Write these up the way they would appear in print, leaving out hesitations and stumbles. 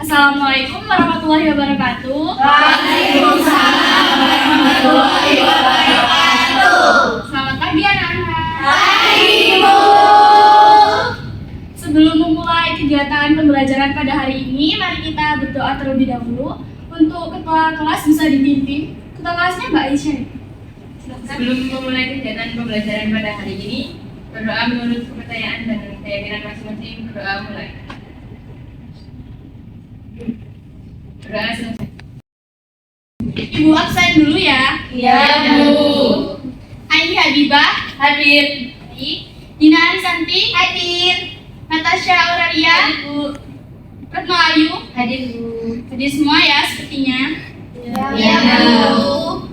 Assalamualaikum warahmatullahi wabarakatuh. Waalaikumsalam warahmatullahi wabarakatuh. Selamat pagi anak-anak. Pagi, Bu. Sebelum memulai kegiatan pembelajaran pada hari ini, mari kita berdoa terlebih dahulu. Untuk ketua kelas bisa dipimpin. Ketua kelasnya Mbak Aisyah. Sebelum memulai kegiatan pembelajaran pada hari ini, berdoa menurut kepercayaan dan keyakinan masing-masing. Berdoa mulai. Berdoa selesai. Ibu absen dulu ya. Iya, Bu. Aini Habibah Hadir. Dina Arisanti Hadir. Natasha Auralia Bu. Retno Ayu. Hadir, Bu. Jadi semua ya sepertinya. Iya, Bu.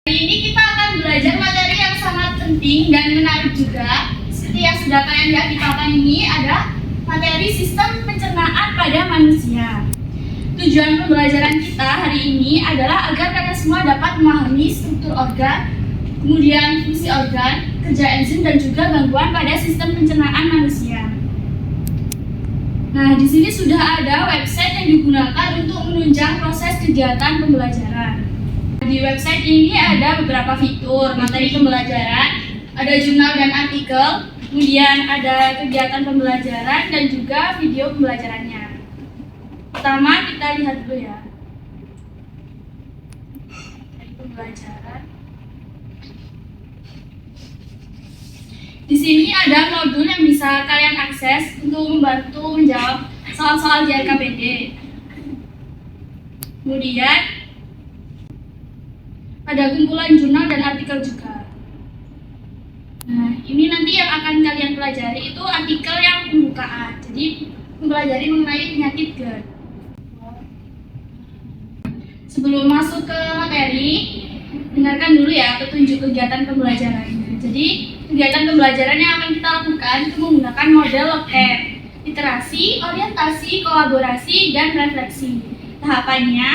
Hari ini kita akan belajar materi yang sangat penting dan menarik juga. Seperti yang sudah kalian lihat di papan ini ada materi sistem pencernaan pada manusia. Tujuan pembelajaran kita hari ini adalah agar kalian semua dapat memahami struktur organ, kemudian fungsi organ, kerja enzim dan juga gangguan pada sistem pencernaan manusia. Nah, di sini sudah ada website yang digunakan untuk menunjang proses kegiatan pembelajaran. Di website ini ada beberapa fitur materi pembelajaran, ada jurnal dan artikel, kemudian ada kegiatan pembelajaran dan juga video pembelajarannya. Pertama kita lihat dulu ya. Materi pembelajaran. Di sini ada modul yang bisa kalian akses untuk membantu menjawab soal-soal di RKPD. Kemudian ada kumpulan jurnal dan artikel juga. Nah, ini nanti yang akan kalian pelajari itu artikel yang pembukaan. Jadi mempelajari mengenai penyakit GERD. Sebelum masuk ke materi, dengarkan dulu ya petunjuk kegiatan pembelajarannya. Jadi kegiatan pembelajaran yang akan kita lakukan itu menggunakan model LOCAP, literasi, orientasi, kolaborasi, dan refleksi. Tahapannya,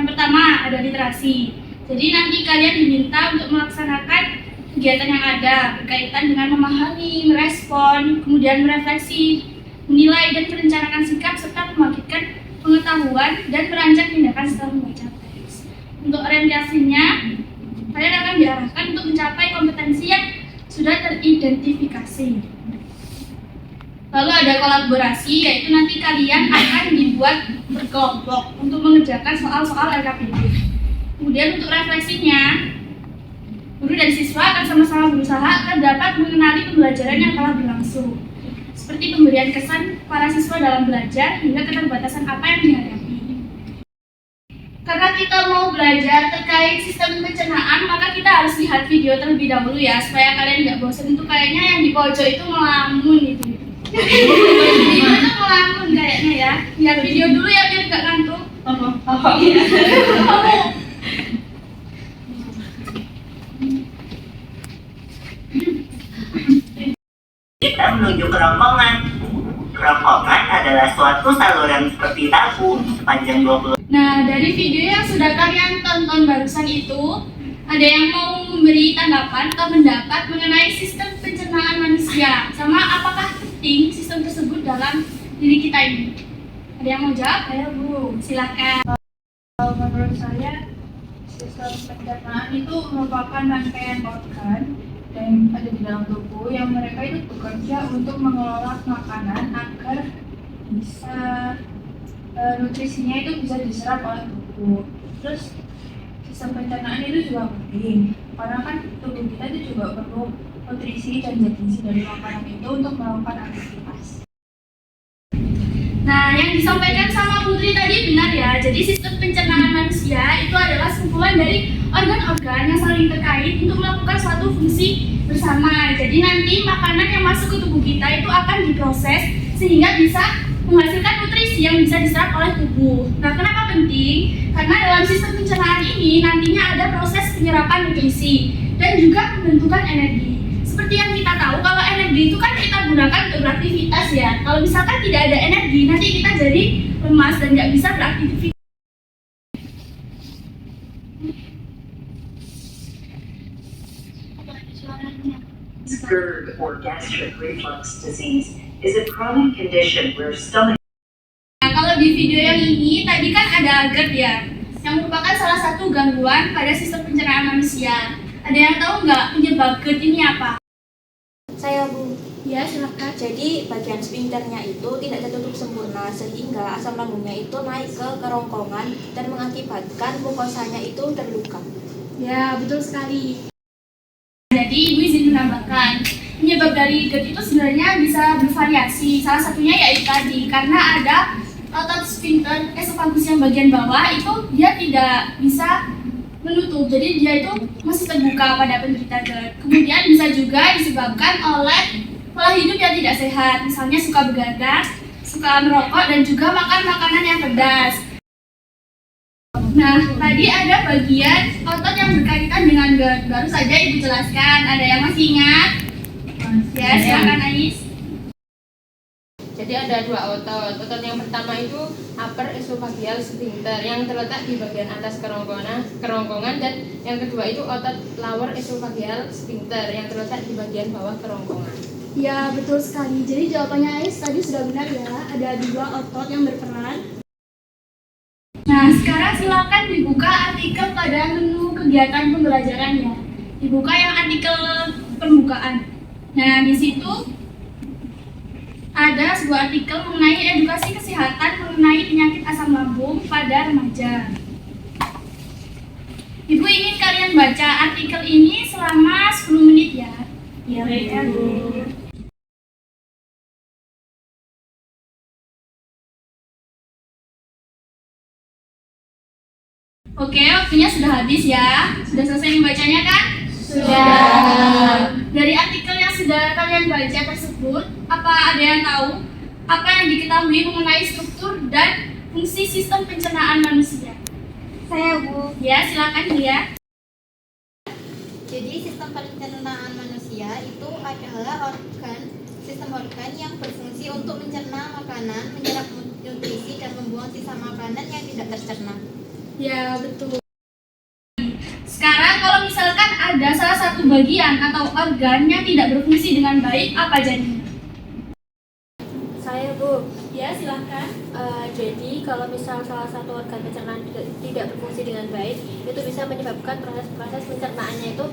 yang pertama ada literasi. Jadi nanti kalian diminta untuk melaksanakan kegiatan yang ada berkaitan dengan memahami, merespon, kemudian merefleksi, menilai dan merencanakan sikap serta membangkitkan pengetahuan dan merancang tindakan setelah membaca teks. Untuk orientasinya, kalian akan diarahkan untuk mencapai kompetensi yang sudah teridentifikasi. Lalu ada kolaborasi, yaitu nanti kalian akan dibuat berkelompok untuk mengerjakan soal-soal RKPD. Kemudian untuk refleksinya, guru dan siswa akan sama-sama berusaha agar dapat mengenali pembelajaran yang telah berlangsung, seperti pemberian kesan para siswa dalam belajar hingga keterbatasan apa yang dihadapi. Karena kita mau belajar terkait sistem pencernaan, maka kita harus lihat video terlebih dahulu ya, supaya kalian nggak bosan. Itu kayaknya yang di pojok itu melamun gitu. Video itu melamun kayaknya ya. Lihat video dulu ya biar nggak ngantuk. Iya. Kita menuju kerongkongan. Kerongkongan adalah suatu saluran seperti tahu sepanjang 20. Nah, dari video yang sudah kalian tonton barusan itu, ada yang mau memberi tanggapan atau pendapat mengenai sistem pencernaan manusia, sama apakah penting sistem tersebut dalam diri kita ini? Ada yang mau jawab? Ayo Bu, silakan. Menurut saya, sistem pencernaan itu merupakan rangkaian organ yang ada di dalam tubuh yang mereka itu bekerja untuk mengelola makanan agar bisa nutrisinya itu bisa diserap oleh tubuh. Terus sistem pencernaan itu juga penting karena kan tubuh kita itu juga perlu nutrisi dan zat gizi dari makanan itu untuk melakukan aktivitas. Nah, yang disampaikan sama Putri tadi benar ya. Jadi sistem pencernaan manusia itu adalah kumpulan dari organ-organ yang saling terkait untuk melakukan suatu fungsi bersama. Jadi nanti makanan yang masuk ke tubuh kita itu akan diproses sehingga bisa menghasilkan nutrisi yang bisa diserap oleh tubuh. Nah, kenapa penting? Karena dalam sistem pencernaan ini nantinya ada proses penyerapan nutrisi dan juga pembentukan energi. Seperti yang kita tahu, kalau energi itu kan kita gunakan untuk beraktivitas ya. Kalau misalkan tidak ada energi, nanti kita jadi lemas dan nggak bisa beraktivitas. GERD, or gastric reflux disease, is a chronic condition where stomach. Nah, kalau di video yang ini tadi kan ada GERD ya, yang merupakan salah satu gangguan pada sistem pencernaan manusia. Ada yang tahu nggak penyebab GERD ini apa? Saya Bu. Ya, silakan. Jadi bagian sphincternya itu tidak tertutup sempurna sehingga asam lambungnya itu naik ke kerongkongan dan mengakibatkan mukosanya itu terluka. Ya, betul sekali. Jadi, Ibu izin menambahkan, penyebab dari GERD itu sebenarnya bisa bervariasi. Salah satunya yaitu tadi, karena ada otot sphincter esofagus yang bagian bawah itu dia tidak bisa menutup, jadi dia itu masih terbuka pada penderita GERD. Kemudian bisa juga disebabkan oleh pola hidup yang tidak sehat, misalnya suka begadang, suka merokok, dan juga makan makanan yang pedas. Nah, tadi ada bagian otot yang berkaitan dengan GERD. Baru saja Ibu jelaskan. Ada yang masih ingat? Ya, silakan Ais. Jadi ada dua otot. Otot yang pertama itu upper esophageal sphincter yang terletak di bagian atas kerongkongan, dan yang kedua itu otot lower esophageal sphincter yang terletak di bagian bawah kerongkongan. Ya, betul sekali. Jadi jawabannya Ais tadi sudah benar ya. Ada dua otot yang berperan. Nah, sekarang silakan dibuka artikel pada menu kegiatan pembelajaran ya. Dibuka yang artikel permukaan. Nah, di situ ada sebuah artikel mengenai edukasi kesehatan mengenai penyakit asam lambung pada remaja. Ibu ingin kalian baca artikel ini selama 10 menit ya. Ya, Bu. Oke, waktunya sudah habis ya. Sudah selesai membacanya kan? Sudah. Dari artikel yang sudah kalian baca tersebut, apa ada yang tahu apa yang diketahui mengenai struktur dan fungsi sistem pencernaan manusia? Saya Bu. Ya, silakan ya. Jadi sistem pencernaan manusia itu adalah sistem organ yang berfungsi untuk mencerna makanan, menyerap nutrisi, dan membuang sisa makanan yang tidak tercerna. Ya, betul. Sekarang kalau misalkan ada salah satu bagian atau organ yang tidak berfungsi dengan baik, apa jadinya? Saya Bu. Ya, silakan. Jadi kalau misal salah satu organ pencernaan tidak berfungsi dengan baik, itu bisa menyebabkan proses pencernaannya itu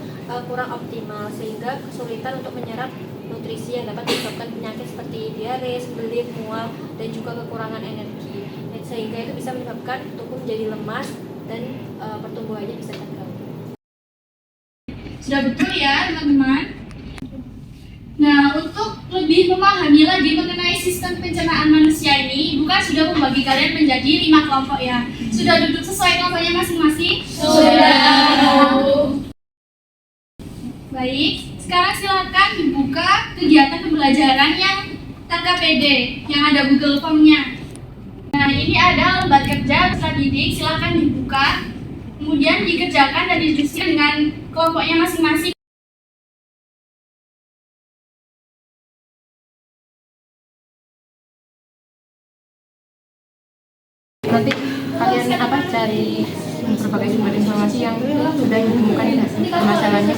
kurang optimal sehingga kesulitan untuk menyerap nutrisi yang dapat menyebabkan penyakit seperti diare, sembelit, mual, dan juga kekurangan energi. Sehingga itu bisa menyebabkan tubuh menjadi lemas dan pertumbuhannya bisa terganggu. Sudah betul ya, teman-teman? Nah, untuk lebih memahami lagi mengenai sistem pencernaan manusia ini, Ibu kan sudah membagi kalian menjadi 5 kelompok ya. Sudah duduk sesuai kelompoknya masing-masing? Sudah. Baik, sekarang silakan dibuka kegiatan pembelajaran yang KKPD, yang ada Google Form-nya. Nah, ini ada lembar kerja peserta didik, silakan dibuka. Kemudian dikerjakan dan didiskusi dengan kelompoknya masing-masing. Nanti kalian cari berbagai sumber informasi yang sudah ditemukan masalahnya.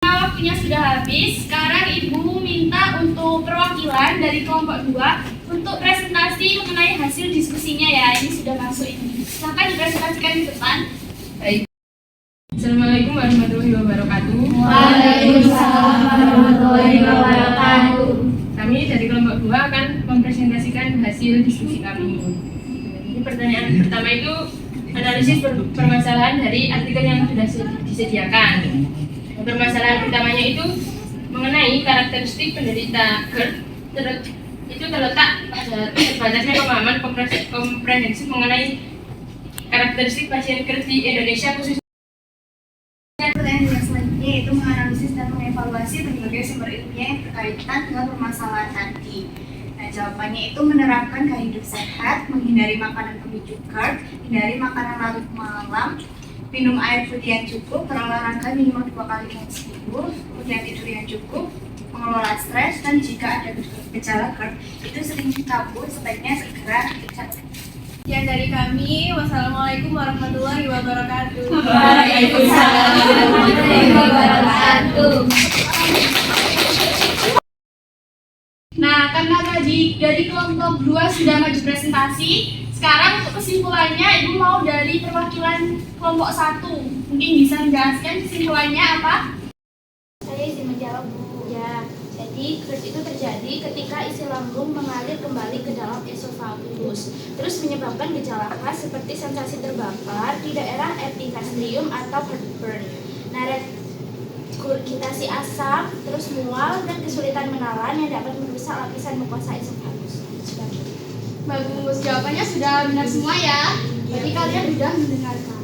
Waktunya sudah habis. Sekarang Ibu minta untuk perwakilan dari kelompok 2 untuk presentasi mengenai hasil diskusinya ya. Ini sudah masuk ini. Silakan dipresentasikan di depan. Baik. Assalamualaikum warahmatullahi wabarakatuh. Waalaikumsalam warahmatullahi wabarakatuh. Kami dari kelompok 2 akan mempresentasikan hasil diskusi kami. Jadi pertanyaan pertama itu analisis permasalahan dari artikel yang sudah disediakan. Permasalahan pertamanya itu mengenai karakteristik penderita GERD itu terletak pada terbatasnya pemahaman komprehensif mengenai karakteristik pasien GERD di Indonesia khususnya. Pertanyaan yang selanjutnya yaitu menganalisis dan mengevaluasi berbagai sumber ilmiah yang berkaitan dengan permasalahan tadi. Nah, jawabannya itu menerapkan gaya hidup sehat, menghindari makanan pemicu GERD, hindari makanan larut malam, minum air putih yang cukup, berolahraga minimal 2 kali dalam seminggu, kemudian tidur yang cukup, mengelola stres, dan jika ada gejala GERD itu sering kabur, sebaiknya segera dicari. Sekian dari kami. Wassalamualaikum warahmatullahi wabarakatuh. Waalaikumsalam warahmatullahi wabarakatuh. dari kelompok 2 sudah maju presentasi. Sekarang untuk kesimpulannya, Ibu mau dari perwakilan kelompok 1. Mungkin bisa menjelaskan kesimpulannya apa? Saya izin menjawab, Bu. Ya, jadi GERD itu terjadi ketika isi lambung mengalir kembali ke dalam esofagus, terus menyebabkan gejala khas seperti sensasi terbakar di daerah epigastrium atau heartburn, regurgitasi asam, terus mual dan kesulitan menelan yang dapat merusak lapisan mukosa esofagus. Bagus, jawabannya sudah benar semua ya. Jadi kalian sudah mendengarkan.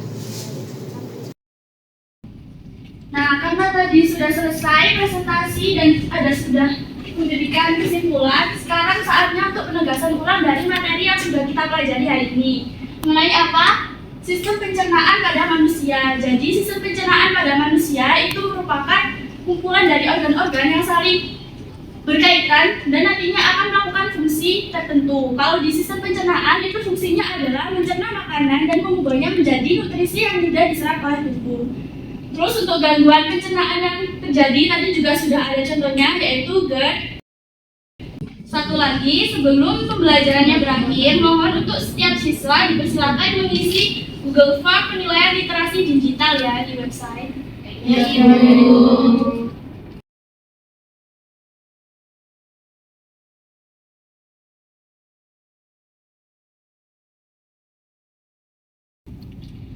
Nah, karena tadi sudah selesai presentasi dan sudah memberikan kesimpulan, sekarang saatnya untuk penegasan ulang dari materi yang sudah kita pelajari hari ini. Mengenai apa? Sistem pencernaan pada manusia. Jadi, sistem pencernaan pada manusia itu merupakan kumpulan dari organ-organ yang saling berkaitan dan nantinya akan melakukan fungsi tertentu. Kalau di sistem pencernaan itu fungsinya adalah mencerna makanan dan mengubahnya menjadi nutrisi yang mudah diserap oleh tubuh. Terus untuk gangguan pencernaan yang terjadi tadi juga sudah ada contohnya, yaitu GERD. Satu lagi, sebelum pembelajarannya berakhir, mohon untuk setiap siswa dipersilakan mengisi Google Form penilaian literasi digital ya di website.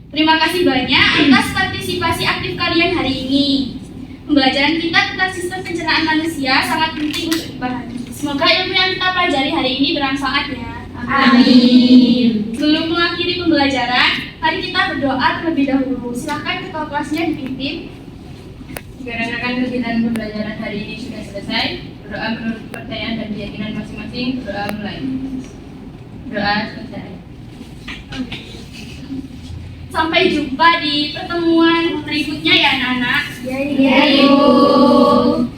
Terima kasih banyak atas partisipasi aktif kalian hari ini. Pembelajaran kita tentang sistem pencernaan manusia sangat penting untuk dipahami. Semoga ilmu yang kita pelajari hari ini bermanfaat ya. Amin. Sebelum mengakhiri pembelajaran, mari kita berdoa terlebih dahulu. Silakan ketua kelasnya dipimpin. Dikarenakan kegiatan pembelajaran hari ini sudah selesai, berdoa menurut kepercayaan dan keyakinan masing-masing. Berdoa mulai. Doa selesai. Sampai jumpa di pertemuan berikutnya ya anak-anak. Ya, Ibu.